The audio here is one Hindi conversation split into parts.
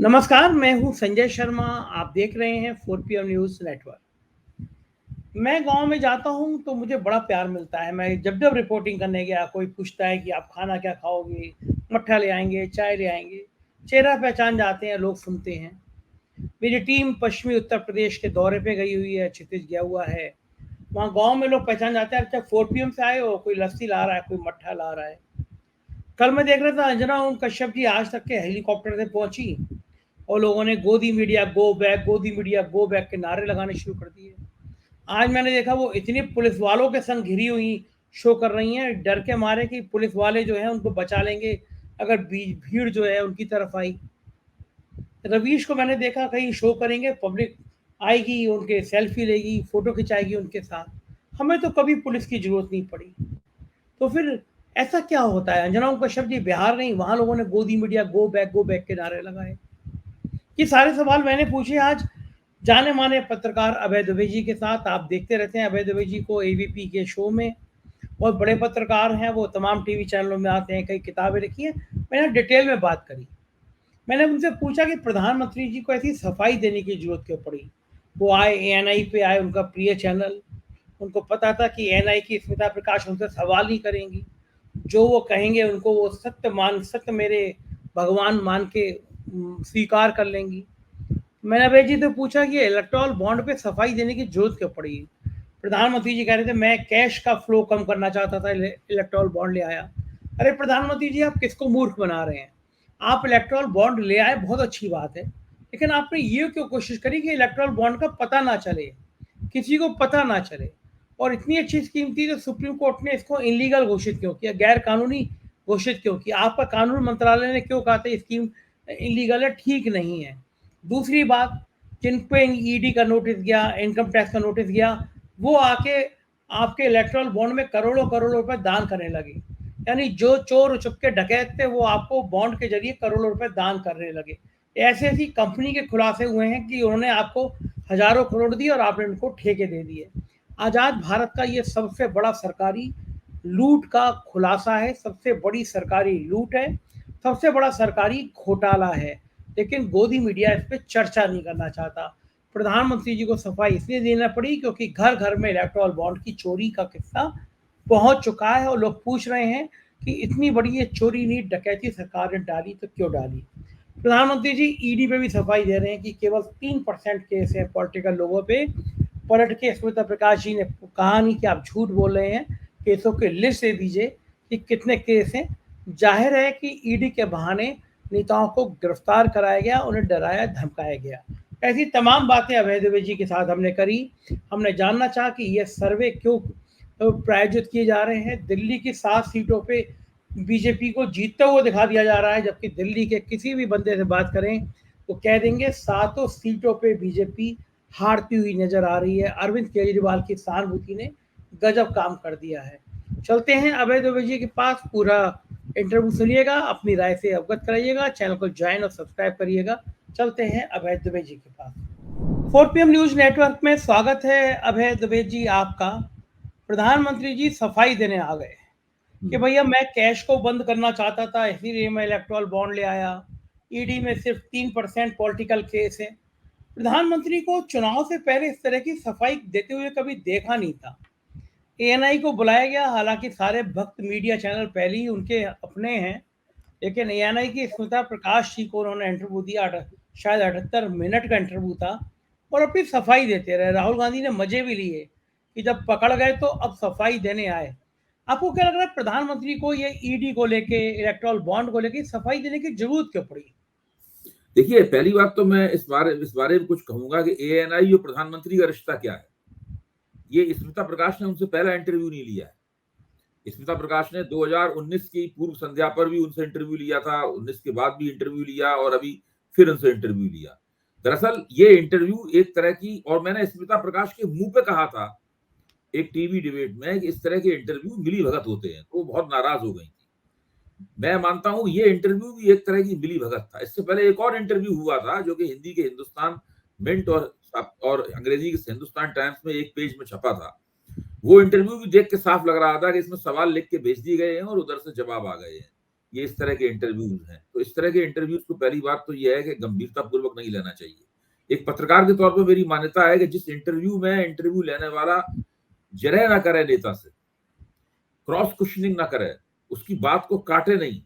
नमस्कार, मैं हूँ संजय शर्मा। आप देख रहे हैं 4 PM न्यूज़ नेटवर्क। मैं गाँव में जाता हूँ तो मुझे बड़ा प्यार मिलता है। मैं जब-जब रिपोर्टिंग करने गया, कोई पूछता है कि आप खाना क्या खाओगे? मट्ठा ले आएँगे, चाय ले आएँगे। चेहरा पहचान जाते हैं, लोग सुनते हैं। मेरी टीम पश्चिमी उत्तर प्रदेश के दौरे पे गई हुई है, क्षितिज गया हुआ है। वहाँ गाँव में लोग पहचान जाते हैं, अच्छा 4 PM से आए हो, कोई लस्सी ला रहा है, कोई मट्ठा ला रहा है। कल मैं देख रहा था अंजना ओम कश्यप जी आज तक के हेलीकॉप्टर से पहुँची और लोगों ने गोदी मीडिया गो बैक, गोदी मीडिया गो बैक के नारे लगाने शुरू कर दिए। आज मैंने देखा वो इतनी पुलिस वालों के संग घिरी हुई शो कर रही हैं, डर के मारे कि पुलिस वाले जो हैं उनको बचा लेंगे अगर भीड़ जो है उनकी तरफ आई। रवीश को मैंने देखा कहीं शो करेंगे, पब्लिक आएगी, उनके सेल्फी लेगी, फोटो खिंचाएगी उनके साथ। हमें तो कभी पुलिस की जरूरत नहीं पड़ी। तो फिर ऐसा क्या होता है? अंजना ओम कश्यप जी बिहार नहीं, वहां लोगों ने गोदी मीडिया गो बैक के नारे लगाए। ये सारे सवाल मैंने पूछे आज जाने माने पत्रकार अभय दुबे जी के साथ। आप देखते रहते हैं अभय दुबे जी को एबीपी के शो में। बहुत बड़े पत्रकार हैं, वो तमाम टीवी चैनलों में आते हैं, कई किताबें लिखी हैं। मैंने डिटेल में बात करी। मैंने उनसे पूछा कि प्रधानमंत्री जी को ऐसी सफाई देने की जरूरत क्यों पड़ी? वो आए, एएनआई पे आए, उनका प्रिय चैनल। उनको पता था कि एएनआई की स्मिता प्रकाश उनसे सवाल नहीं करेंगी। जो वो कहेंगे उनको वो सत्य मेरे भगवान मान के स्वीकार कर लेंगी। मैंने अभय जी से पूछा कि इलेक्टोरल बॉन्ड पे सफाई देने की जरूरत क्यों पड़ी? प्रधानमंत्री जी कह रहे थे मैं कैश का फ्लो कम करना चाहता था, इलेक्टोरल बॉन्ड ले आया। अरे प्रधानमंत्री जी, आप किसको मूर्ख बना रहे हैं? आप इलेक्टोरल बॉन्ड ले आए, बहुत अच्छी बात है, लेकिन आपने ये क्यों कोशिश करी कि इलेक्टोरल बॉन्ड का पता ना चले, किसी को पता ना चले? और इतनी अच्छी स्कीम थी तो सुप्रीम कोर्ट ने इसको इनलीगल घोषित क्यों किया, गैर कानूनी घोषित क्यों किया? आपका कानून मंत्रालय ने क्यों कहा था स्कीम इनलीगल है, ठीक नहीं है? दूसरी बात, जिन पे ईडी का नोटिस गया, इनकम टैक्स का नोटिस गया, वो आके आपके इलेक्टोरल बॉन्ड में करोड़ों करोड़ों रुपए दान करने लगे। यानी जो चोर उचक्के डकैत थे वो आपको बॉन्ड के जरिए करोड़ों रुपए दान करने लगे। ऐसी ऐसी कंपनी के खुलासे हुए हैं कि उन्होंने आपको हजारों करोड़ दिए और आपने उनको ठेके दे दिए। आज़ाद भारत का ये सबसे बड़ा सरकारी लूट का खुलासा है, सबसे बड़ी सरकारी लूट है, सबसे बड़ा सरकारी घोटाला है। लेकिन गोदी मीडिया इस पे चर्चा नहीं करना चाहता। प्रधानमंत्री जी को सफाई इसलिए देना पड़ी क्योंकि घर घर में इलेक्टोरल बॉन्ड की चोरी का किस्सा पहुंच चुका है और लोग पूछ रहे हैं कि इतनी बड़ी ये चोरी नहीं डकैती सरकार ने डाली तो क्यों डाली? प्रधानमंत्री जी ईडी पे भी सफाई दे रहे हैं कि केवल 3% केस है पॉलिटिकल लोगों पे। पलट के स्मिता प्रकाश जी ने कहा नहीं कि आप झूठ बोल रहे हैं, केसों की लिस्ट दे दीजिए कि कितने केस हैं। जाहिर है कि ईडी के बहाने नेताओं को गिरफ्तार कराया गया, उन्हें डराया धमकाया गया। ऐसी तमाम बातें अभय दुबे जी के साथ हमने करी। हमने जानना चाहा कि ये सर्वे क्यों प्रायोजित किए जा रहे हैं। दिल्ली की 7 सीटों पे बीजेपी को जीतते हुए दिखा दिया जा रहा है, जबकि दिल्ली के किसी भी बंदे से बात करें तो कह देंगे 7 सीटों पे बीजेपी हारती हुई नजर आ रही है। अरविंद केजरीवाल की सहानुभूति ने गजब काम कर दिया है। चलते हैं अभय दुबे जी के पास, पूरा इंटरव्यू सुनिएगा, अपनी राय से अवगत कराइएगा, चैनल को ज्वाइन और सब्सक्राइब करिएगा। चलते हैं अभय दुबे जी के पास। 4 PM न्यूज नेटवर्क में स्वागत है अभय दुबे जी आपका। प्रधानमंत्री जी सफाई देने आ गए कि भैया मैं कैश को बंद करना चाहता था, इसीलिए मैं इलेक्टोरल बॉन्ड ले आया। ईडी में सिर्फ 3% पॉलिटिकल केस है। प्रधानमंत्री को चुनाव से पहले इस तरह की सफाई देते हुए कभी देखा नहीं था। एएनआई को बुलाया गया, हालांकि सारे भक्त मीडिया चैनल पहले ही उनके अपने हैं, लेकिन एएनआई की स्मिता प्रकाश जी को उन्होंने इंटरव्यू दिया। शायद 78 मिनट का इंटरव्यू था और अपनी सफाई देते रहे। राहुल गांधी ने मजे भी लिए कि जब पकड़ गए तो अब सफाई देने आए। आपको क्या लग रहा है प्रधानमंत्री को ये ईडी को लेके, इलेक्टोरल बॉन्ड को लेके सफाई देने की जरूरत क्यों पड़ी? देखिए, पहली बात तो मैं इस बारे में कुछ कहूंगा कि एएनआई और प्रधानमंत्री का रिश्ता क्या है। ये स्मिता प्रकाश ने उनसे पहला इंटरव्यू नहीं लिया है। स्मिता प्रकाश ने 2019 की पूर्व संध्या पर भी उनसे इंटरव्यू लिया था, 19 के बाद भी इंटरव्यू लिया और अभी फिर उनसे इंटरव्यू लिया। दरअसल ये इंटरव्यू एक तरह की, और मैंने स्मिता प्रकाश के मुंह पे कहा था एक टीवी डिबेट में कि इस तरह के इंटरव्यू मिली भगत होते हैं, तो वो बहुत नाराज हो गई थी। मैं मानता हूं ये इंटरव्यू भी एक तरह की मिली भगत था। इससे पहले एक और इंटरव्यू हुआ था जो कि हिंदी के हिंदुस्तान मिंट और अंग्रेजी के हिंदुस्तान टाइम्स में एक पेज में छपा था। वो इंटरव्यू भी देख के साफ लग रहा था कि इसमें सवाल लिख के भेज दिए गए हैं और उधर से जवाब आ गए हैं। ये इस तरह के इंटरव्यूज हैं। तो इस तरह के इंटरव्यूज को पहली बात तो ये है कि गंभीरता पूर्वक नहीं लेना चाहिए। एक पत्रकार के तौर पर मेरी मान्यता है कि जिस इंटरव्यू में इंटरव्यू लेने वाला जरह ना करे नेता से, क्रॉस क्वेश्चनिंग ना करे, उसकी बात को काटे नहीं,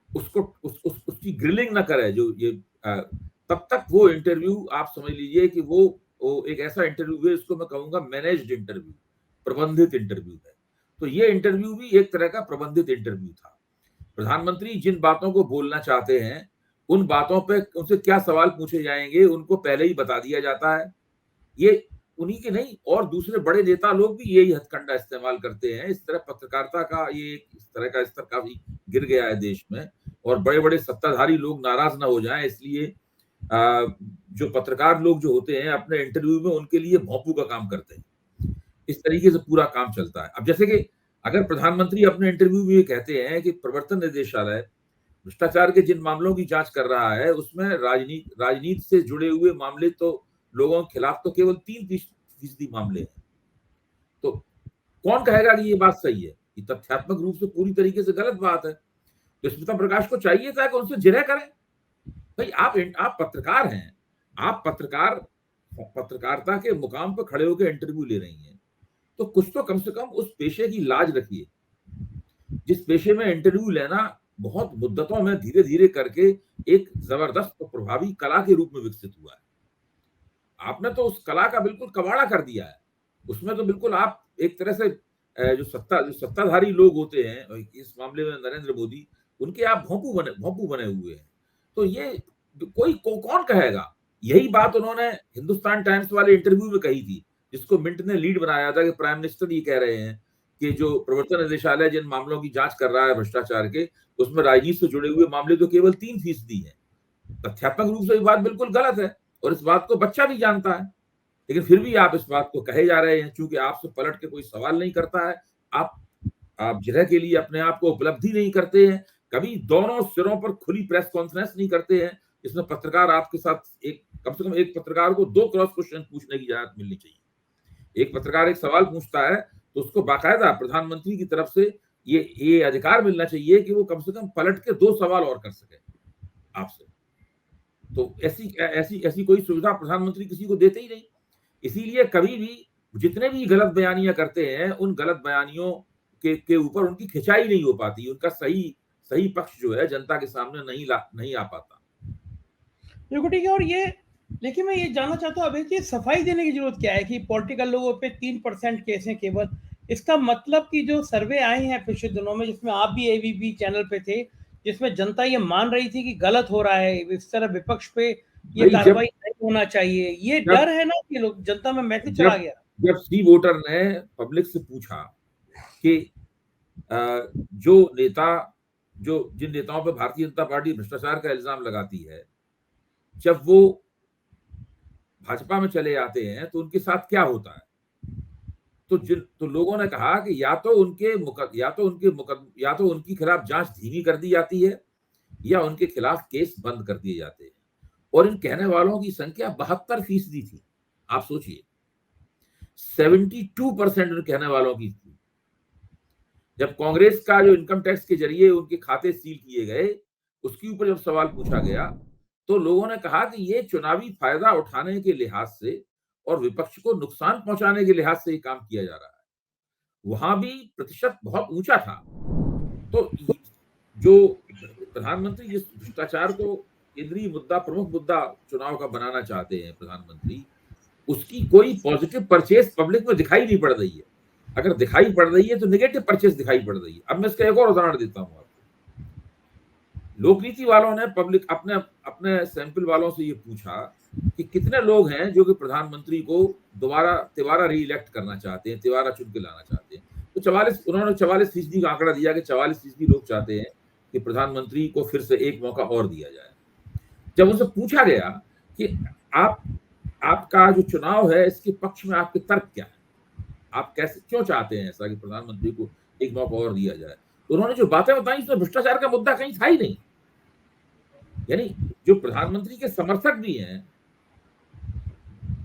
उसको उसकी ग्रिलिंग ना करे, जो ये तब तक वो इंटरव्यू आप समझ लीजिए कि वो एक ऐसा इंटरव्यू है, इसको मैं कहूंगा मैनेज्ड इंटरव्यू, प्रबंधित इंटरव्यू है। तो ये इंटरव्यू भी एक तरह का प्रबंधित इंटरव्यू था। प्रधानमंत्री जिन बातों को बोलना चाहते हैं, उन बातों पे उनसे क्या सवाल पूछे जाएंगे उनको पहले ही बता दिया जाता है। ये उन्हीं के नहीं, और दूसरे बड़े नेता लोग भी यही हथकंडा इस्तेमाल करते हैं। इस तरह पत्रकारिता का ये इस तरह का स्तर काफी गिर गया है देश में, और बड़े बड़े सत्ताधारी लोग नाराज ना हो जाएं, इसलिए जो पत्रकार लोग जो होते हैं अपने इंटरव्यू में उनके लिए भोंपू का काम करते हैं। इस तरीके से पूरा काम चलता है। अब जैसे कि अगर प्रधानमंत्री अपने इंटरव्यू में ये कहते हैं कि प्रवर्तन निदेशालय भ्रष्टाचार के जिन मामलों की जांच कर रहा है उसमें राजनीति से जुड़े हुए मामले तो लोगों के खिलाफ तो केवल 3% मामले हैं, तो कौन कहेगा कि ये बात सही है? ये तथ्यात्मक रूप से पूरी तरीके से गलत बात है। तो स्मिता प्रकाश को चाहिए था कि उनसे जिरह करें। भाई आप पत्रकार हैं, आप पत्रकारिता के मुकाम पर खड़े होकर इंटरव्यू ले रही हैं, तो कुछ तो कम से कम उस पेशे की लाज रखिए, जिस पेशे में इंटरव्यू लेना बहुत मुद्दतों में धीरे धीरे करके एक जबरदस्त और प्रभावी कला के रूप में विकसित हुआ है। आपने तो उस कला का बिल्कुल कबाड़ा कर दिया है। उसमें तो बिल्कुल आप एक तरह से जो सत्ताधारी लोग होते हैं, इस मामले में नरेंद्र मोदी, उनके आप भोंपू बने हुए हैं। तो ये कौन कहेगा? यही बात उन्होंने हिंदुस्तान टाइम्स वाले इंटरव्यू में कही थी, जिसको मिंट ने लीड बनाया था कि प्राइम मिनिस्टर ये कह रहे हैं कि जो प्रवर्तन निदेशालय जिन मामलों की जांच कर रहा है भ्रष्टाचार के, उसमें राजनीति से जुड़े हुए मामले तो केवल 3% है। तथ्यात्मक रूप से ये बात बिल्कुल गलत है, और इस बात को बच्चा भी जानता है, लेकिन फिर भी आप इस बात को कहे जा रहे हैं। चूंकि आपसे पलट के कोई सवाल नहीं करता है, आप जिरह के लिए अपने आप को उपलब्धि नहीं करते हैं, कभी दोनों सिरों पर खुली प्रेस कॉन्फ्रेंस नहीं करते हैं, इसमें पत्रकार आपके साथ कम से कम एक पत्रकार को 2 क्रॉस क्वेश्चन पूछने की इजाजत मिलनी चाहिए। एक पत्रकार एक सवाल पूछता है तो उसको बाकायदा प्रधानमंत्री की तरफ से ये अधिकार मिलना चाहिए कि वो कम से कम पलट के 2 सवाल और कर सके आपसे। तो ऐसी कोई सुविधा प्रधानमंत्री किसी को देते ही नहीं। इसीलिए कभी भी जितने भी गलत बयानियां करते हैं, उन गलत बयानियों के ऊपर उनकी खिंचाई नहीं हो पाती, उनका सही पक्ष जो है जनता के सामने नहीं आ पाता। बिल्कुल ठीक है। और ये लेकिन मैं ये जानना चाहता हूँ अभी कि सफाई देने की जरूरत क्या है कि पॉलिटिकल लोगों पे 3% केस हैं केवल। इसका मतलब कि जो सर्वे आए हैं पिछले दिनों में, जिसमें आप भी एबीपी चैनल पे थे, जिसमें जनता ये मान रही थी कि गलत हो रहा है, इस तरह विपक्ष पे ये कार्रवाई नहीं होना चाहिए, ये डर है ना कि लोग जनता में मैसेज चला गया। जब सी वोटर ने पब्लिक से पूछा कि जिन नेताओं पर भारतीय जनता पार्टी भ्रष्टाचार का इल्जाम लगाती है, जब वो भाजपा में चले आते हैं तो उनके साथ क्या होता है, तो लोगों ने कहा कि या तो उनके खिलाफ जांच धीमी कर दी जाती है, या उनके खिलाफ केस बंद कर दिए जाते हैं। और इन कहने वालों की संख्या 72% थी। आप सोचिए, 72% उन कहने वालों की थी। जब कांग्रेस का जो इनकम टैक्स के जरिए उनके खाते सील किए गए, उसके ऊपर जब सवाल पूछा गया, तो लोगों ने कहा कि ये चुनावी फायदा उठाने के लिहाज से और विपक्ष को नुकसान पहुंचाने के लिहाज से ये काम किया जा रहा है। वहां भी प्रतिशत बहुत ऊंचा था। तो जो प्रधानमंत्री जिस भ्रष्टाचार को केंद्रीय मुद्दा, प्रमुख मुद्दा चुनाव का बनाना चाहते हैं प्रधानमंत्री, उसकी कोई पॉजिटिव परचेज पब्लिक में दिखाई नहीं पड़ रही है। अगर दिखाई पड़ रही है तो नेगेटिव परचेज दिखाई पड़ रही है। अब मैं इसका एक और उदाहरण देता हूं आपको। लोकनीति वालों ने पब्लिक अपने सैंपल वालों से ये पूछा कि कितने लोग हैं जो कि प्रधानमंत्री को तिबारा रीइलेक्ट करना चाहते हैं, तिबारा चुन के लाना चाहते हैं। तो उन्होंने 44% का आंकड़ा दिया कि 44% लोग चाहते हैं कि प्रधानमंत्री को फिर से एक मौका और दिया जाए। जब उनसे पूछा गया कि आपका जो चुनाव है इसके पक्ष में आपके तर्क क्या है, आप क्यों चाहते हैं ऐसा कि प्रधानमंत्री को एक मौका और दिया जाए, तो उन्होंने जो बातें बताई उसमें भ्रष्टाचार का मुद्दा कहीं था ही नहीं। यानी जो प्रधानमंत्री के समर्थक भी हैं,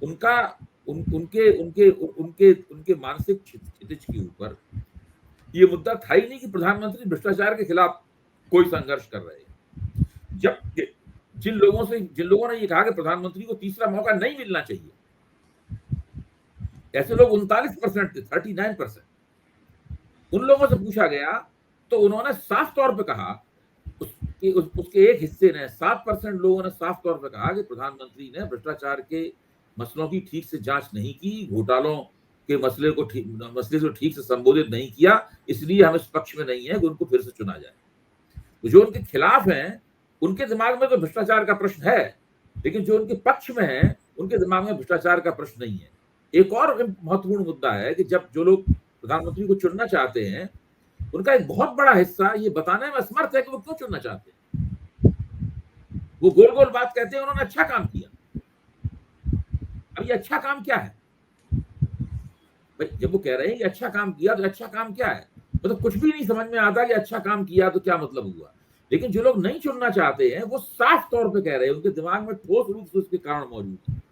उनके मानसिक क्षितिज के ऊपर ये मुद्दा था ही नहीं कि प्रधानमंत्री भ्रष्टाचार के खिलाफ कोई संघर्ष कर रहे हैं। जब जिन लोगों ने ये कहा कि प्रधानमंत्री को तीसरा मौका नहीं मिलना चाहिए, ऐसे लोग 39% थे, 39%। उन लोगों से पूछा गया तो उन्होंने साफ तौर पे कहा, उसके एक हिस्से ने 7% लोगों ने साफ तौर पे कहा कि प्रधानमंत्री ने भ्रष्टाचार के मसलों की ठीक से जांच नहीं की, घोटालों के मसले को ठीक से संबोधित नहीं किया, इसलिए हम इस पक्ष में नहीं है कि उनको फिर से चुना जाए। तो जो उनके खिलाफ हैं, उनके दिमाग में तो भ्रष्टाचार का प्रश्न है, लेकिन जो उनके पक्ष में है, उनके दिमाग में भ्रष्टाचार का प्रश्न नहीं है। एक और महत्वपूर्ण मुद्दा है कि जब जो लोग प्रधानमंत्री को चुनना चाहते हैं, उनका एक बहुत बड़ा हिस्सा ये बताने में असमर्थ है कि वो क्यों चुनना चाहते हैं। वो गोल गोल बात कहते हैं उन्होंने अच्छा काम किया। अब ये अच्छा काम क्या है भाई? जब वो कह रहे हैं कि अच्छा काम किया, तो अच्छा काम क्या है? मतलब कुछ भी नहीं समझ में आता कि अच्छा काम किया तो क्या मतलब हुआ। लेकिन जो लोग नहीं चुनना चाहते हैं, वो साफ तौर पे कह रहे हैं, उनके दिमाग में ठोस रूप से उसके कारण मौजूद है।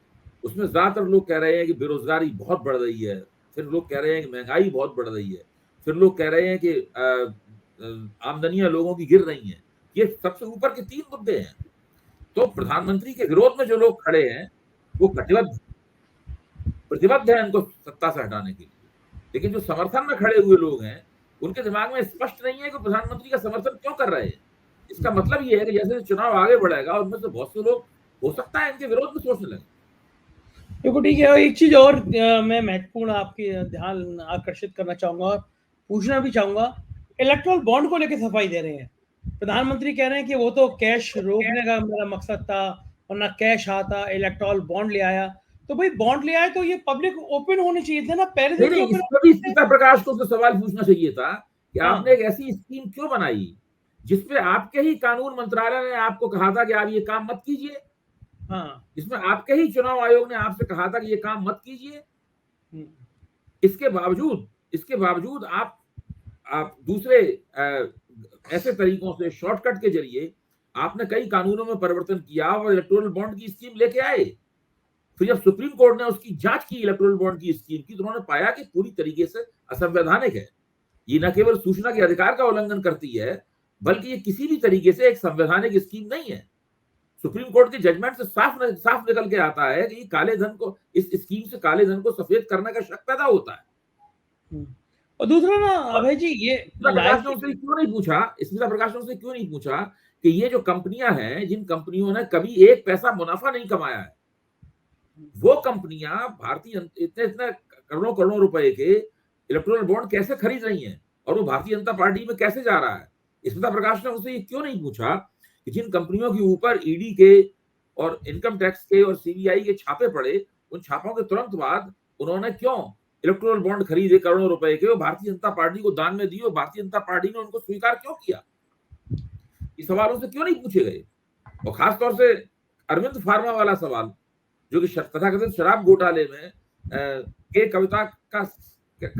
उसमें ज्यादातर लोग कह रहे हैं कि बेरोजगारी बहुत बढ़ रही है, फिर लोग कह रहे हैं कि महंगाई बहुत बढ़ रही है, फिर लोग कह रहे हैं कि आमदनियां लोगों की गिर रही हैं। ये सबसे ऊपर के 3 मुद्दे हैं। तो प्रधानमंत्री के विरोध में जो लोग खड़े हैं, वो प्रतिबद्ध है इनको सत्ता से हटाने के लिए। लेकिन जो समर्थन में खड़े हुए लोग हैं, उनके दिमाग में स्पष्ट नहीं है कि प्रधानमंत्री का समर्थन क्यों कर रहे हैं। इसका मतलब ये है कि जैसे चुनाव आगे बढ़ेगा, उनमें से बहुत से लोग हो सकता है इनके विरोध में सोचने लगे। देखो ठीक है, एक चीज और मैं महत्वपूर्ण आपके ध्यान आकर्षित करना चाहूंगा और पूछना भी चाहूंगा। इलेक्ट्रल बॉन्ड को लेकर सफाई दे रहे हैं, प्रधानमंत्री कह रहे हैं कि वो तो कैश रोकने का मेरा मकसद था, वरना कैश आता, इलेक्ट्रल बॉन्ड ले आया। तो भाई बॉन्ड ले आए तो ये पब्लिक ओपन होने चाहिए थे ना, पहले से नहीं, क्यों इसमें भी स्मिता प्रकाश को तो सवाल पूछना चाहिए था कि हाँ। आपने एक ऐसी स्कीम क्यों बनाई जिसपे आपके ही कानून मंत्रालय ने आपको कहा था कि आप ये काम मत कीजिए। हाँ। जिसमें आपके ही चुनाव आयोग ने आपसे कहा था कि ये काम मत कीजिए। इसके बावजूद आप दूसरे ऐसे तरीकों से, शॉर्टकट के जरिए आपने कई कानूनों में परिवर्तन किया और इलेक्टोरल बॉन्ड की स्कीम लेके आए। फिर जब सुप्रीम कोर्ट ने उसकी जांच की इलेक्टोरल बॉन्ड की स्कीम की, तो उन्होंने पाया कि पूरी तरीके से असंवैधानिक है। ये न केवल सूचना के अधिकार का उल्लंघन करती है, बल्कि ये किसी भी तरीके से एक संवैधानिक स्कीम नहीं है। सुप्रीम कोर्ट के जजमेंट से साफ निकल के आता है कि काले धन को, इस स्कीम से काले धन को सफेद करने का शक पैदा होता है। और दूसरा ना अभय जी, ये स्मिता प्रकाश ने उनसे क्यों नहीं पूछा कि ये जो कंपनियां हैं, जिन कंपनियों ने कभी एक पैसा मुनाफा नहीं कमाया है, वो कंपनियां भारतीय इतने करोड़ों रुपए के इलेक्टोरल बॉन्ड कैसे खरीद रही हैं और वो भारतीय जनता पार्टी में कैसे जा रहा है। स्मिता प्रकाश ने उनसे ये क्यों नहीं पूछा कि जिन कंपनियों के ऊपर ईडी के और इनकम टैक्स के और सीबीआई के छापे पड़े, उन छापों के तुरंत बाद उन्होंने क्यों इलेक्टोरल बॉन्ड खरीदे करोड़ों रुपए के, वो भारतीय जनता पार्टी को दान में दिए और भारतीय जनता पार्टी ने उनको स्वीकार क्यों किया। इस सवालों से क्यों नहीं पूछे गए। और खासतौर से अरविंद फार्मा वाला सवाल, जो कि तथाकथित शराब घोटाले में के कविता का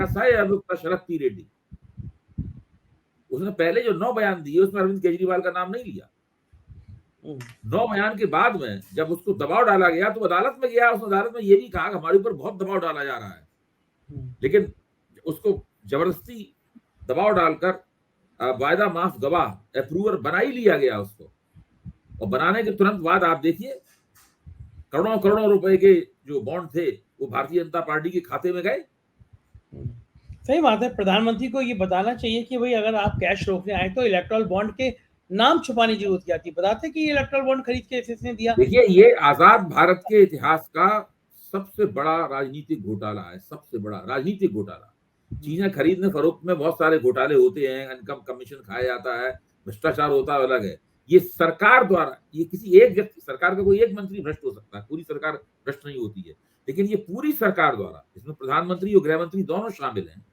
सह अभियुक्त शरद पी रेड्डी, उसने पहले जो 9 बयान दिए उसमें अरविंद केजरीवाल का नाम नहीं लिया। 9 बयान के बाद में जब उसको दबाव डाला गया तो अदालत में गया, उसने अदालत में ये भी कहा कि हमारे ऊपर बहुत दबाव डाला जा रहा है, लेकिन उसको जबरदस्ती दबाव डालकर वायदा माफ गवाह अप्रूवर बना ही लिया गया उसको। और बनाने के तुरंत बाद आप देखिए करोड़ों रुपए के जो बॉन्ड थे वो भारतीय जनता पार्टी के खाते में गए। सही बात है, प्रधानमंत्री को ये बताना चाहिए कि भाई अगर आप कैश रोकने आए तो इलेक्ट्रल बॉन्ड के नाम छुपाने की जरूरत क्या थी, बताते कि इलेक्ट्रल बॉन्ड खरीद के इसने दिया। देखिए, ये आजाद भारत के इतिहास का सबसे बड़ा राजनीतिक घोटाला है, सबसे बड़ा राजनीतिक घोटाला। चीजें खरीदने फरोख्त में बहुत सारे घोटाले होते हैं, इनकम कमीशन खाया जाता है, भ्रष्टाचार होता है, अलग है। ये सरकार द्वारा, ये किसी एक व्यक्ति, सरकार का कोई एक मंत्री भ्रष्ट हो सकता है, पूरी सरकार भ्रष्ट नहीं होती है, लेकिन ये पूरी सरकार द्वारा, इसमें प्रधानमंत्री और गृह मंत्री दोनों शामिल हैं,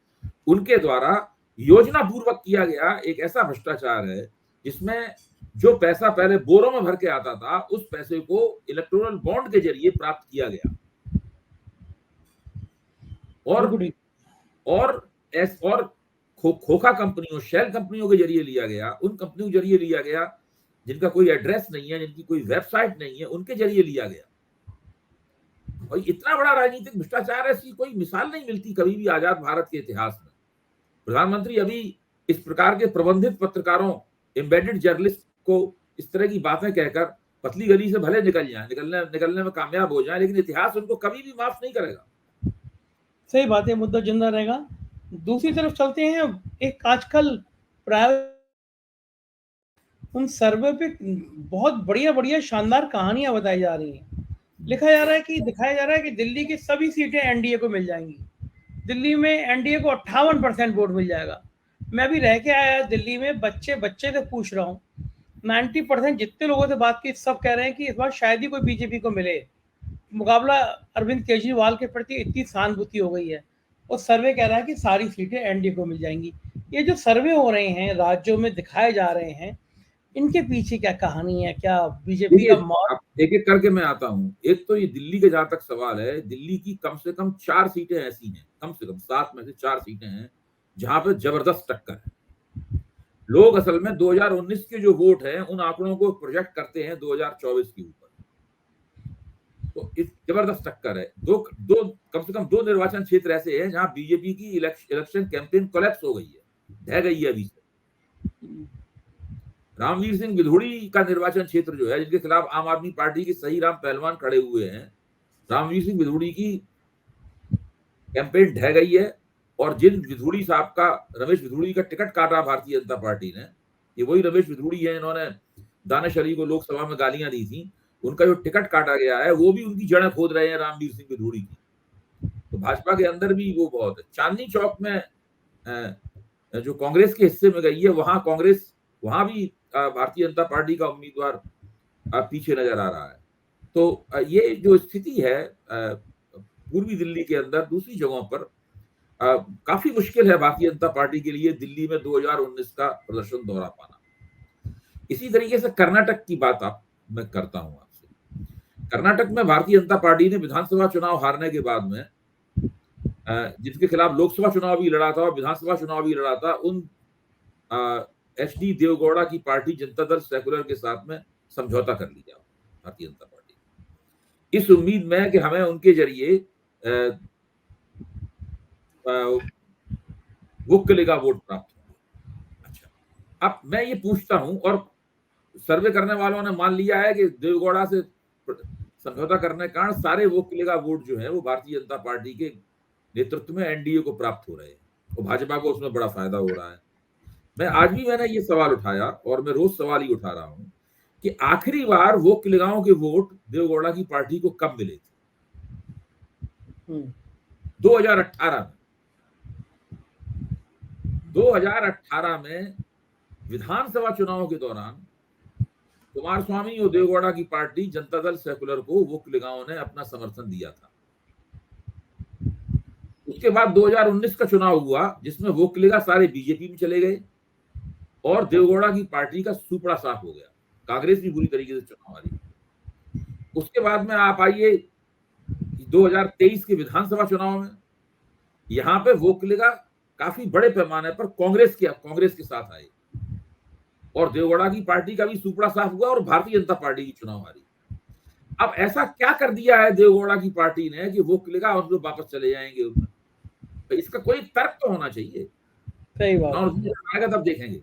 उनके द्वारा योजना पूर्वक किया गया एक ऐसा भ्रष्टाचार है जिसमें जो पैसा पहले बोरों में भर के आता था, उस पैसे को इलेक्टोरल बॉन्ड के जरिए प्राप्त किया गया। और खोखा कंपनियों, शेल कंपनियों के जरिए लिया गया, उन कंपनियों के जरिए लिया गया जिनका कोई एड्रेस नहीं है, जिनकी कोई वेबसाइट नहीं है, उनके जरिए लिया गया। और इतना बड़ा राजनीतिक भ्रष्टाचार, ऐसी कोई मिसाल नहीं मिलती कभी भी आजाद भारत के इतिहास में। प्रधानमंत्री अभी इस प्रकार के प्रबंधित पत्रकारों एम्बेडेड जर्नलिस्ट को इस तरह की बातें कहकर पतली गली से भले निकल जाए, निकलने में कामयाब हो जाए, लेकिन इतिहास उनको कभी भी माफ नहीं करेगा। सही बात है, मुद्दा जिंदा रहेगा। दूसरी तरफ चलते हैं, एक आजकल प्राय उन सर्वे पे बहुत बढ़िया-बढ़िया शानदार कहानियाँ बताई जा रही हैं। दिखाया जा रहा है कि दिल्ली की सभी सीटें एनडीए को मिल जाएँगी। दिल्ली में एनडीए को 58% वोट मिल जाएगा। मैं अभी रह के आया दिल्ली में, बच्चे से पूछ रहा हूँ, 90% जितने लोगों से बात की सब कह रहे हैं कि इस बार शायद ही कोई बीजेपी को मिले। मुकाबला अरविंद केजरीवाल के प्रति इतनी सहानुभूति हो गई है। और सर्वे कह रहा है कि सारी सीटें एनडीए को मिल जाएँगी। ये जो सर्वे हो रहे हैं, राज्यों में दिखाए जा रहे हैं, इनके पीछे क्या कहानी है? क्या बीजेपी देखिए, का मौत? अब एक-एक करके मैं आता हूँ। एक तो ये दिल्ली के जहाँ तक सवाल है, दिल्ली की कम से कम 4 सीटें ऐसी हैं, कम से कम 7 में से 4 सीटें हैं, जहाँ पे ज़बरदस्त टक्कर है। लोग असल में 2019 के जो वोट हैं, उन आंकड़ों को प्रोजेक्ट करते हैं 2024 के ऊपर। तो इस ज़बरदस्त टक्कर है। 2 कम से कम 2 निर्वाचन क्षेत्र ऐसे हैं, जहाँ बीजेपी की इलेक्शन कैंपेन कोलैप्स हो गई है, ढह गई है अभी से। रामवीर सिंह विधोड़ी का निर्वाचन क्षेत्र जो है, जिनके खिलाफ आम आदमी पार्टी के सही राम पहलवान खड़े हुए हैं, रामवीर सिंह विधोड़ी की कैंपेन ढह गई है। और जिन विधोड़ी साहब का, रमेश विधोड़ी का टिकट काटा भारतीय जनता पार्टी ने, ये वही रमेश विधोड़ी है इन्होंने दानिश अली को लोकसभा में गालियां दी थी, उनका जो टिकट काटा गया है वो भी उनकी जड़ें खोद रहे हैं रामवीर सिंह विधोड़ी की। तो भाजपा के अंदर भी वो बहुत है। चांदनी चौक में जो कांग्रेस के हिस्से में गई है, वहां भी भारतीय जनता पार्टी का उम्मीदवार पीछे नजर आ रहा है। तो ये जो स्थिति है पूर्वी दिल्ली के अंदर, दूसरी जगहों पर काफी मुश्किल है भारतीय जनता पार्टी के लिए दिल्ली में 2019 का प्रदर्शन दोहरा पाना। इसी तरीके से कर्नाटक की बात मैं करता हूं आपसे। कर्नाटक में भारतीय जनता पार्टी ने विधानसभा चुनाव हारने के बाद में जिनके खिलाफ लोकसभा चुनाव भी लड़ा था और विधानसभा चुनाव भी लड़ा था, उन एचडी देवगौड़ा की पार्टी जनता दल सेकुलर के साथ में समझौता कर लिया भारतीय जनता पार्टी, इस उम्मीद में कि हमें उनके जरिए वोकल का वोट प्राप्त होगा। अच्छा, अब मैं ये पूछता हूं, और सर्वे करने वालों ने मान लिया है कि देवगौड़ा से समझौता करने के कारण सारे वोकल का वोट जो है वो भारतीय जनता पार्टी के नेतृत्व में एनडीए को प्राप्त हो रहे हैं, और भाजपा को उसमें बड़ा फायदा हो रहा है। मैंने ये सवाल उठाया, और मैं रोज सवाल ही उठा रहा हूं कि आखिरी बार वोकलिगांव के वोट देवगौड़ा की पार्टी को कब मिले थे? 2018 में। 2018 में विधानसभा चुनाव के दौरान कुमारस्वामी और देवगौड़ा की पार्टी जनता दल सेकुलर को वोकलिगांव ने अपना समर्थन दिया था। उसके बाद 2019 का चुनाव हुआ, जिसमें वोकलिगा सारे बीजेपी में चले गए और देवगौड़ा की पार्टी का सुपड़ा साफ हो गया। कांग्रेस भी बुरी तरीके से चुनाव हारी। उसके बाद में आप आइए 2023 के विधानसभा चुनाव में, यहां पे वोकलिगा काफी बड़े पैमाने पर कांग्रेस के साथ आए, और देवगौड़ा की पार्टी का भी सुपड़ा साफ हुआ और भारतीय जनता पार्टी की चुनाव हारी। अब ऐसा क्या कर दिया है देवगौड़ा की पार्टी ने कि वोकलिगा और लोग वापस चले जाएंगे उसमें? तो इसका कोई तर्क तो होना चाहिए। सही बात आएगा तब देखेंगे,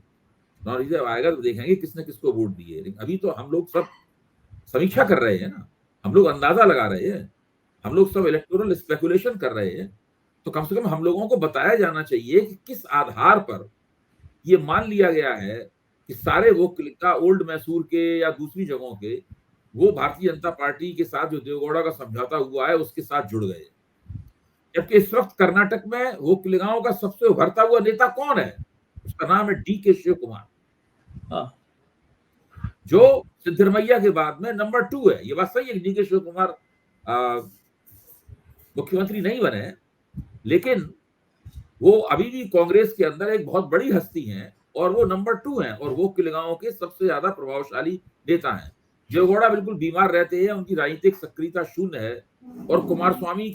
आएगा तो देखेंगे किसने किसको वोट दिए। लेकिन अभी तो हम लोग सब समीक्षा कर रहे हैं ना, हम लोग अंदाजा लगा रहे हैं, हम लोग सब इलेक्टोरल स्पेकुलेशन कर रहे हैं। तो कम से कम हम लोगों को बताया जाना चाहिए कि किस आधार पर ये मान लिया गया है कि सारे वोकलिगा ओल्ड मैसूर के या दूसरी जगहों के वो भारतीय जनता पार्टी के साथ जो देवगौड़ा का समझौता हुआ है उसके साथ जुड़ गए। जबकि इस वक्त कर्नाटक में वोकलिगाओं का सबसे उभरता हुआ नेता कौन है? उसका नाम है डीके शिव कुमार, जो सिद्धरमैया के बाद में नंबर 2 है। ये बात सही है, डीके शिव कुमार मुख्यमंत्री नहीं बने, लेकिन वो अभी भी कांग्रेस के अंदर एक बहुत बड़ी हस्ती हैं और वो नंबर 2 हैं और वोकलिगाओं के सबसे ज्यादा प्रभावशाली नेता हैं। देवगौड़ा बिल्कुल बीमार रहते हैं, उनकी राजनीतिक सक्रियता शून्य है, और कुमारस्वामी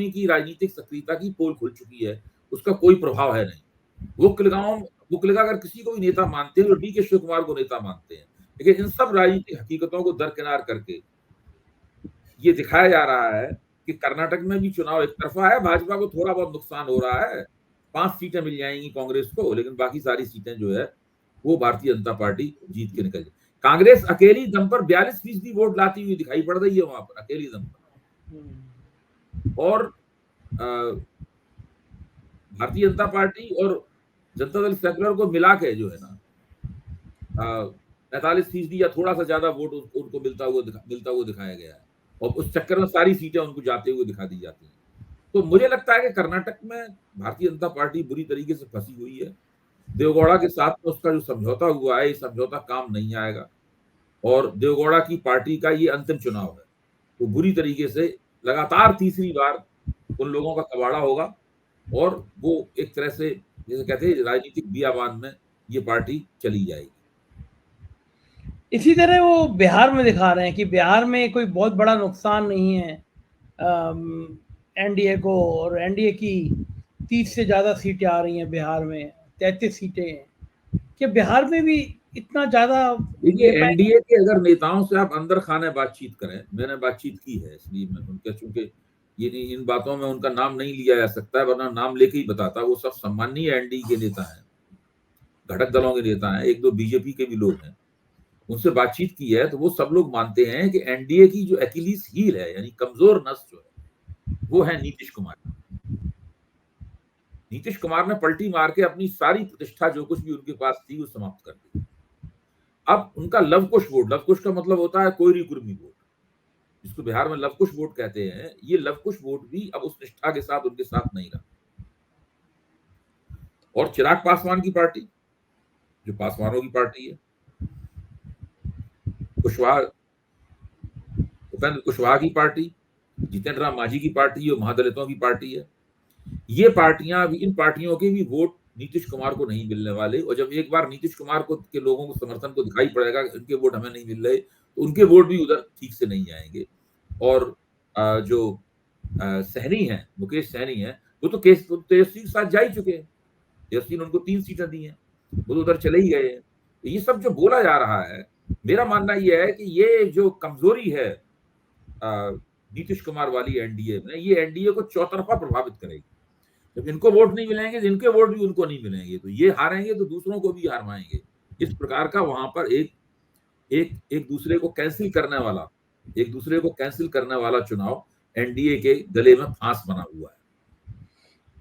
की राजनीतिक सक्रियता की पोल खुल चुकी है, उसका कोई प्रभाव है नहीं। वोकलिगा अगर किसी को भी नेता मानते हैं तो डीके शिव कुमार को नेता मानते हैं। लेकिन इन सब राजनीतिक हकीकतों को दरकिनार करके ये दिखाया जा रहा है कि कर्नाटक में भी चुनाव एक तरफा है, भाजपा को थोड़ा बहुत नुकसान हो रहा है, 5 सीटें मिल जाएंगी कांग्रेस को, लेकिन बाकी सारी सीटें जो है वो भारतीय जनता पार्टी जीत के निकल जाए। कांग्रेस अकेली दम पर 42% वोट लाती हुई दिखाई पड़ रही है वहां पर, अकेली दम पर। और भारतीय जनता पार्टी और जनता दल सेकुलर को मिला के जो है ना 45% या थोड़ा सा ज्यादा वोट उनको मिलता हुआ दिखाया गया है, और उस चक्कर में सारी सीटें उनको जाते हुए दिखा दी जाती हैं। तो मुझे लगता है कि कर्नाटक में भारतीय जनता पार्टी बुरी तरीके से फंसी हुई है। देवगौड़ा के साथ में उसका जो समझौता हुआ है, ये समझौता काम नहीं आएगा, और देवगौड़ा की पार्टी का ये अंतिम चुनाव है। तो बुरी तरीके से लगातार तीसरी बार उन लोगों का कबाड़ा होगा, और वो एक तरह से जैसे कहते हैं राजनीतिक बियाबान में ये पार्टी चली जाएगी। इसी तरह वो बिहार में दिखा रहे हैं कि बिहार में कोई बहुत बड़ा नुकसान नहीं है एनडीए को, और एनडीए की 30 से ज़्यादा सीटें आ रही हैं बिहार में, 33 सीटें हैं। क्या बिहार में भी इतना ज़्यादा देखिए, ले पाएंगे? एनडीए के अगर नेताओं से आप अंदर खाने बातचीत करें, मैंने बातचीत की है, इसलिए मैं उनका, चूंकि ये इन बातों में उनका नाम नहीं लिया जा सकता है, वरना नाम लेके ही बताता। वो सब सम्माननीय एनडीए के नेता हैं, घटक दलों के नेता हैं, एक दो बीजेपी के भी लोग हैं। उनसे बातचीत की है तो वो सब लोग मानते हैं कि एनडीए की जो एक्िलीज हील है, यानी कमजोर नस जो है, वो है नीतीश कुमार। नीतीश कुमार ने पलटी मार के अपनी सारी प्रतिष्ठा जो कुछ भी उनके पास थी वो समाप्त कर दी। अब उनका लवकुश वोट, लवकुश का मतलब होता है कोयरी कुर्मी वोट, जिसको बिहार में लवकुश वोट कहते हैं, ये लवकुश वोट भी अब उस निष्ठा के साथ उनके साथ नहीं रहा। और चिराग पासवान की पार्टी, जो पासवानों की पार्टी है, उपेंद्र कुशवाहा की पार्टी, जितेंद्र राम मांझी की पार्टी और महादलितों की पार्टी है, ये पार्टियां भी, इन पार्टियों के भी वोट नीतीश कुमार को नहीं मिलने वाले। और जब एक बार नीतीश कुमार को के लोगों को समर्थन को दिखाई पड़ेगा इनके वोट हमें नहीं मिल रहे, तो उनके वोट भी उधर ठीक से नहीं आएंगे। और जो सहनी है, मुकेश सहनी है, वो तो तेजस्वी के साथ जा ही चुके हैं। तेजस्वी ने उनको 3 सीटें दी हैं, वो तो उधर चले ही गए हैं। तो ये सब जो बोला जा रहा है, मेरा मानना यह है कि ये जो कमजोरी है नीतीश कुमार वाली एनडीए में, ये एनडीए को चौतरफा प्रभावित करेगी। जब इनको वोट नहीं मिलेंगे, जिनके वोट भी उनको नहीं मिलेंगे, तो ये हारेंगे तो दूसरों को भी हारवाएंगे। इस प्रकार का वहां पर एक दूसरे को कैंसिल करने वाला चुनाव एनडीए के गले में फांस बना हुआ है।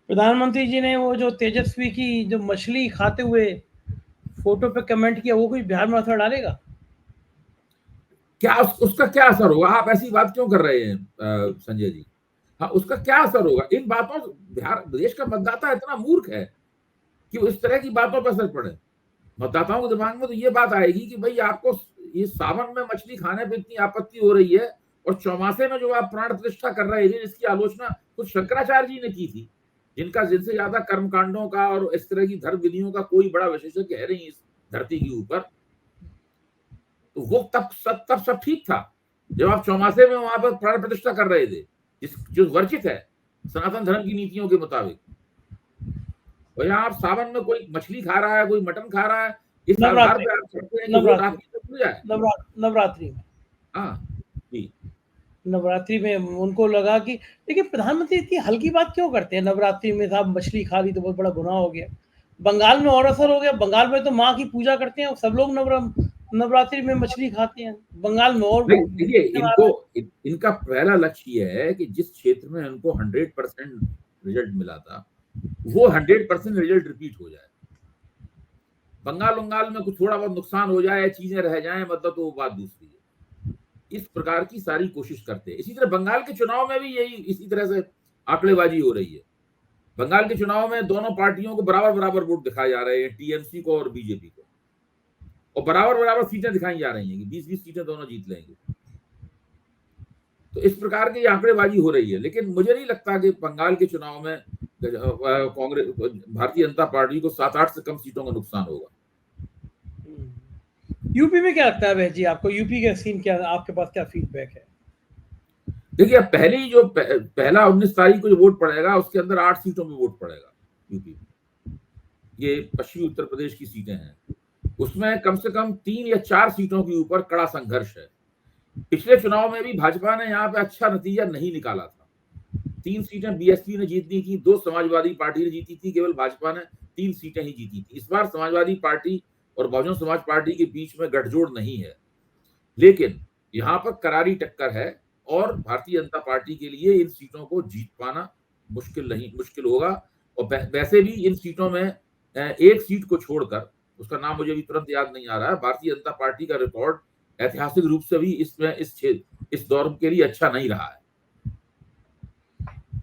प्रधानमंत्री जी ने वो जो तेजस्वी की जो मछली खाते हुए फोटो पे कमेंट किया, वो कुछ बिहार में असर डालेगा? क्या उसका क्या असर होगा? आप ऐसी बात क्यों कर रहे हैं संजय जी? हाँ, उसका क्या असर होगा? इन बातों, बिहार देश का मतदाता इतना मूर्ख है कि वो इस तरह की बातों पर असर पड़े। मतदाताओं के दिमाग में तो ये बात आएगी कि भाई आपको ये सावन में मछली खाने पर इतनी आपत्ति हो रही है, और चौमासे में जो आप प्राण प्रतिष्ठा कर रहे थे, जिसकी आलोचना खुद शंकराचार्य जी ने की थी, जिनसे ज्यादा कर्मकांडों का और इस तरह की धर्म विधियों का कोई बड़ा विशेषज्ञ है नहीं इस धरती के ऊपर, तो वो तब सब ठीक था जब आप चौमासे में वहां पर प्राण प्रतिष्ठा कर रहे थे, जो वर्जित है सनातन धर्म की नीतियों के मुताबिक। और यहाँ आप सावन में कोई मछली खा रहा है, कोई मटन खा रहा है, इस आधार पे आप कहते हैं कि वोट आपकी तरफ हो जाए। नवरात्रि में, हाँ जी, नवरात्रि में उनको लगा कि देखिए प्रधानमंत्री इतनी हल्की बात क्यों करते हैं, नवरात्रि में साहब मछली खा ली तो बहुत बड़ा गुनाह हो गया। बंगाल में और असर हो गया, बंगाल में तो माँ की पूजा करते हैं, सब लोग नवरात्रि में मछली खाते हैं बंगाल में। और देखिए, इनका पहला लक्ष्य ये है कि जिस क्षेत्र में इनको 100% रिजल्ट मिला था, वो 100% रिजल्ट रिपीट हो जाए। बंगाल में कुछ थोड़ा बहुत नुकसान हो जाए, चीजें रह जाएं, मतलब तो वो बात दूसरी है। इस प्रकार की सारी कोशिश करते हैं। इसी तरह बंगाल के चुनाव में भी यही इसी तरह से आंकड़ेबाजी हो रही है। बंगाल के चुनाव में दोनों पार्टियों को बराबर वोट दिखाए जा रहे हैं, टीएमसी को और बीजेपी को, और बराबर सीटें दिखाई जा रही हैं कि 20-20 सीटें दोनों जीत लेंगे। तो इस प्रकार की आंकड़ेबाजी हो रही है। लेकिन मुझे नहीं लगता कि बंगाल के चुनाव में कांग्रेस, भारतीय जनता पार्टी को 7-8 से कम सीटों का नुकसान होगा। यूपी में क्या लगता है भाई जी आपको? यूपी का सीन क्या, आपके पास क्या फीडबैक है? देखिए, पहला 19 तारीख को जो वोट पड़ेगा, उसके अंदर 8 सीटों में वोट पड़ेगा यूपी में। ये पश्चिमी उत्तर प्रदेश की सीटें हैं, उसमें कम से कम 3 या 4 सीटों के ऊपर कड़ा संघर्ष है। पिछले चुनाव में भी भाजपा ने यहाँ पे अच्छा नतीजा नहीं निकाला था। 3 सीटें बीएसपी ने जीतनी थी, 2 समाजवादी पार्टी ने जीती थी, केवल भाजपा ने 3 सीटें ही जीती थी। इस बार समाजवादी पार्टी और बहुजन समाज पार्टी के बीच में गठजोड़ नहीं है, लेकिन यहाँ पर करारी टक्कर है और भारतीय जनता पार्टी के लिए इन सीटों को जीत पाना मुश्किल होगा। और वैसे भी इन सीटों में एक सीट को छोड़कर, उसका नाम मुझे अभी तुरंत याद नहीं आ रहा है, भारतीय जनता पार्टी का रिकॉर्ड ऐतिहासिक रूप से भी इस दौर के लिए अच्छा नहीं रहा है।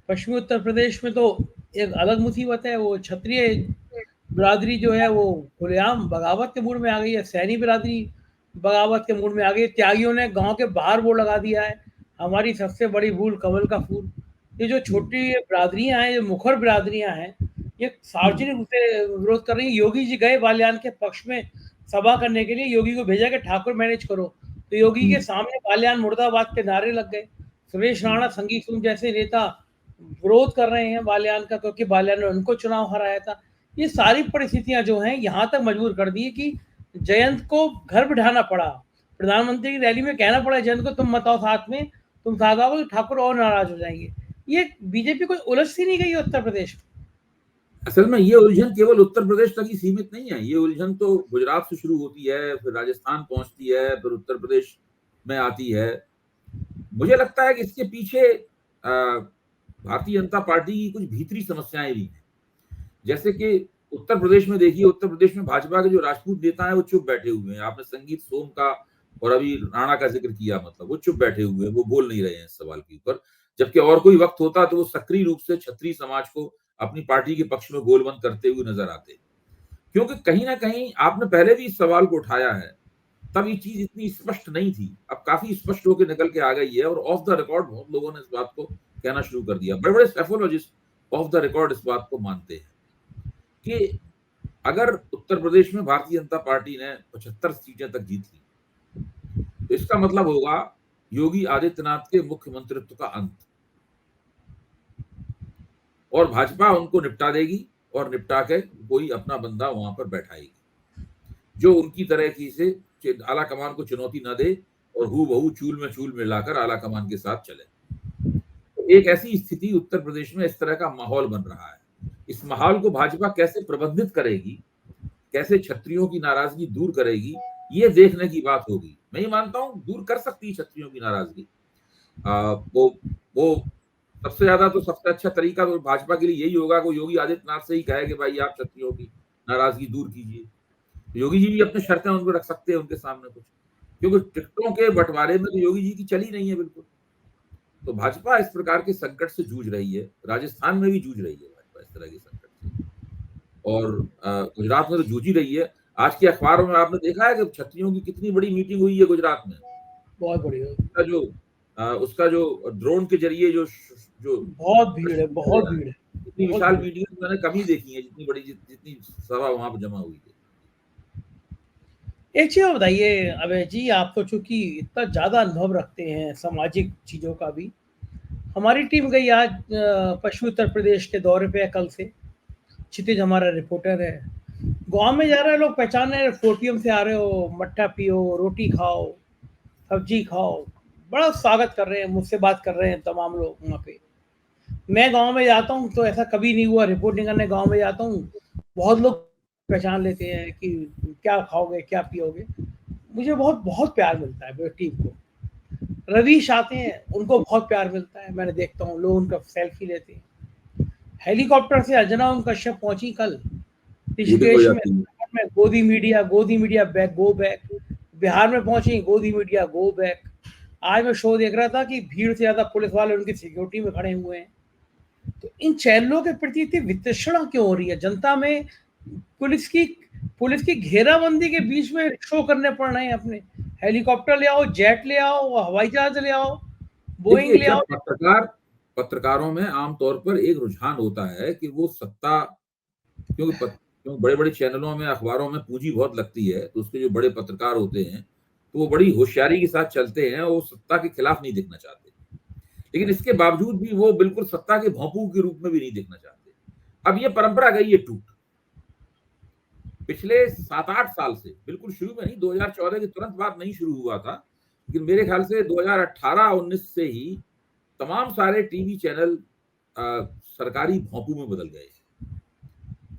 पश्चिमी उत्तर प्रदेश में तो एक अलग मुसीबत है, वो क्षत्रिय बिरादरी जो है वो खुलेआम बगावत के मूड में आ गई है। सैनी बिरादरी बगावत के मूड में आ गई है। त्यागियों ने गांव के बाहर बोर्ड लगा दिया है, हमारी सबसे बड़ी भूल कमल का फूल। ये जो छोटी बिरादरियां हैं, जो मुखर बिरादरियां हैं, ये सार्वजनिक रूप से विरोध कर रही है। योगी जी गए बाल्यान के पक्ष में सभा करने के लिए, योगी को भेजा कि ठाकुर मैनेज करो, तो योगी के सामने बाल्यान मुर्दाबाद के नारे लग गए। सुरेश राणा, संगीत सिंह जैसे नेता विरोध कर रहे हैं बाल्यान का, क्योंकि बाल्यान ने उनको चुनाव हराया था। ये सारी परिस्थितियां जो हैं यहाँ तक मजबूर कर दी कि जयंत को घर बिठाना पड़ा। प्रधानमंत्री की रैली में कहना पड़ा जयंत को, तुम मत आओ साथ में, तुम साथ आओ तो ठाकुर और नाराज हो जाएंगे। ये बीजेपी कोई उलझ सी नहीं गई उत्तर प्रदेश में। असल में ये उलझन केवल उत्तर प्रदेश तक ही सीमित नहीं है। ये उलझन तो गुजरात से शुरू होती है, फिर राजस्थान पहुंचती है, फिर उत्तर प्रदेश में आती है। मुझे लगता है कि इसके पीछे भारतीय जनता पार्टी की कुछ भीतरी समस्याएं भी हैं। जैसे कि उत्तर प्रदेश में देखिए, उत्तर प्रदेश में भाजपा के जो राजपूत नेता हैं वो चुप बैठे हुए हैं। आपने संगीत सोम का और अभी राणा का जिक्र किया, मतलब वो चुप बैठे हुए हैं, वो बोल नहीं रहे हैं इस सवाल के ऊपर। जबकि और कोई वक्त होता तो वो सक्रिय रूप से क्षत्रिय समाज को अपनी पार्टी के पक्ष में गोलबंद करते हुए नजर आते। क्योंकि कहीं ना कहीं आपने पहले भी इस सवाल को उठाया है, तब ये चीज इतनी स्पष्ट नहीं थी, अब काफी स्पष्ट होकर निकल के आ गई है। और ऑफ द रिकॉर्ड बहुत लोगों ने इस बात को कहना शुरू कर दिया। बड़े बड़े सेफोलॉजिस्ट ऑफ द रिकॉर्ड इस बात को मानते हैं कि अगर उत्तर प्रदेश में भारतीय जनता पार्टी ने 75 सीटें तक जीत ली, तो इसका मतलब होगा योगी आदित्यनाथ के मुख्यमंत्रित्व का अंत, और भाजपा उनको निपटा देगी और निपटा के कोई अपना बंदा वहां पर बैठाएगी जो उनकी तरह की से आला कमान को चुनौती न दे और हू बहू चूल में चूल मिलाकर आला कमान के साथ चले। तो एक ऐसी स्थिति उत्तर प्रदेश में, इस तरह का माहौल बन रहा है। इस माहौल को भाजपा कैसे प्रबंधित करेगी, कैसे क्षत्रियों की नाराजगी दूर करेगी, ये देखने की बात होगी। मैं ये मानता हूं दूर कर सकती है क्षत्रियों की नाराजगी। वो सबसे ज्यादा तो सबसे अच्छा तरीका तो भाजपा के लिए यही होगा कि योगी आदित्यनाथ से ही कहे कि भाई आप क्षत्रियों की नाराजगी दूर कीजिए। योगी जी भी अपनी शर्तें उनको रख सकते हैं उनके सामने कुछ, क्योंकि टिकटों के बंटवारे में तो योगी जी की चली नहीं है बिल्कुल। तो भाजपा इस प्रकार के संकट से जूझ रही है, राजस्थान में भी जूझ रही है भाजपा इस तरह के संकट से, और गुजरात में तो जूझ ही रही है। आज के अखबारों में आपने देखा है कि क्षत्रियों की कितनी बड़ी मीटिंग हुई है गुजरात में। बहुत बढ़िया। उसका जो ड्रोन के जरिए जो बहुत भीड़ है, बहुत भीड़ है। इतनी विशाल मीटिंग मैंने कभी देखी है, जितनी बड़ी जितनी सभा वहां पर जमा हुई है। एक चीज बताइए अभय जी, आप तो चूंकि इतना ज्यादा अनुभव रखते हैं सामाजिक चीजों का भी, हमारी टीम गई आज पश्चिमी उत्तर प्रदेश के दौरे पे है कल से। क्षितिज हमारा रिपोर्टर है, गांव में जा रहे हैं लोग, पहचाने 4 PM से आ रहे हो, मट्ठा पियो, रोटी खाओ, सब्जी खाओ, बड़ा स्वागत कर रहे हैं, मुझसे बात कर रहे हैं तमाम लोग वहाँ पे। मैं गांव में जाता हूँ तो ऐसा कभी नहीं हुआ, रिपोर्टिंग करने गांव में जाता हूँ, बहुत लोग पहचान लेते हैं कि क्या खाओगे क्या पियोगे। मुझे बहुत बहुत प्यार मिलता है मेरी टीम को। रवीश आते हैं, उनको बहुत प्यार मिलता है, मैंने देखता हूँ लोग उनका सेल्फी लेते हैं। हेलीकॉप्टर से अंजना ओम कश्यप पहुंची कल ऋषिकेश में, गोदी media back go back. Bihar में पहुंची, गोदी मीडिया गो बैक। आज मैं शो देख रहा था कि भीड़ से ज्यादा पुलिस वाले उनकी सिक्योरिटी में खड़े हुए हैं। तो इन चैनलों के प्रति इतनी वितृष्णा क्यों हो रही है जनता में? पुलिस की घेराबंदी के बीच में शो करने पड़ रहे हैं अपने। हेलीकॉप्टर ले आओ, जेट ले आओ, हवाई जहाज ले आओ, बोइंग ले आओ। पत्रकारों में आमतौर पर एक रुझान होता है कि वो सत्ता, क्योंकि बड़े बड़े चैनलों में, अखबारों में पूंजी बहुत लगती है, तो उसके जो बड़े पत्रकार होते हैं तो वो बड़ी होशियारी के साथ चलते हैं, वो सत्ता के खिलाफ नहीं दिखना चाहते, लेकिन इसके बावजूद भी वो बिल्कुल सत्ता के भोंपू के रूप में भी नहीं दिखना चाहते। अब ये परंपरा गई है टूट। पिछले 7-8 साल से, बिल्कुल शुरू में नहीं, 2014 के तुरंत बाद नहीं शुरू हुआ था, लेकिन मेरे ख्याल से 2018-19 से ही तमाम सारे टीवी चैनल सरकारी भोंपू में बदल गए।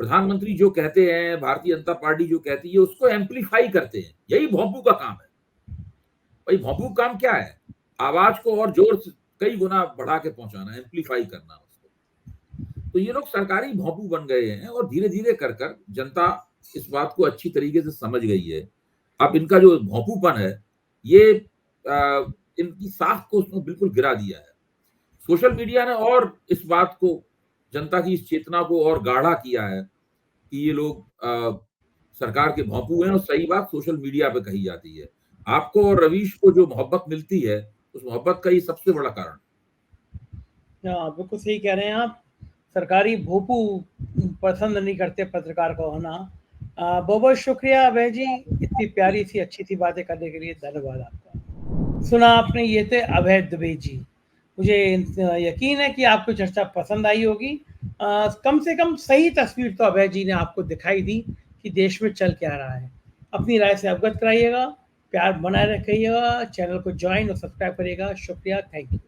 प्रधानमंत्री जो कहते हैं, भारतीय जनता पार्टी जो कहती है, उसको एम्प्लीफाई करते हैं। यही भोंपू का काम है। भाई भोंपू का काम क्या है? आवाज को और जोर से कई गुना बढ़ा के पहुंचाना, एम्प्लीफाई करना उसको। तो ये लोग सरकारी भोंपू बन गए हैं और धीरे धीरे कर कर जनता इस बात को अच्छी तरीके से समझ गई है। अब इनका जो भोंपूपन है, ये इनकी साख को उसने बिल्कुल गिरा दिया है। सोशल मीडिया ने और इस बात को, जनता की इस चेतना को और गाढ़ा किया है कि ये लोग सरकार के भोंपू हैं, और सही बात सोशल मीडिया पे कही जाती है। आपको और रवीश को जो मोहब्बत मिलती है, उस मोहब्बत का ये सबसे बड़ा कारण। हाँ, बिल्कुल सही कह रहे हैं आप। सरकारी भोंपू पसंद नहीं करते पत्रकार को होना। बहुत बहुत शुक्रिया अभय जी, इतनी प्यारी सी अच्छी सी बातें करने के लिए धन्यवाद आपका। सुना आपने, ये थे अभय दुबे जी। मुझे यकीन है कि आपको चर्चा पसंद आई होगी। कम से कम सही तस्वीर तो अभय जी ने आपको दिखाई दी कि देश में चल क्या रहा है। अपनी राय से अवगत कराइएगा, प्यार बनाए रखिएगा, चैनल को ज्वाइन और सब्सक्राइब करिएगा। शुक्रिया, थैंक यू।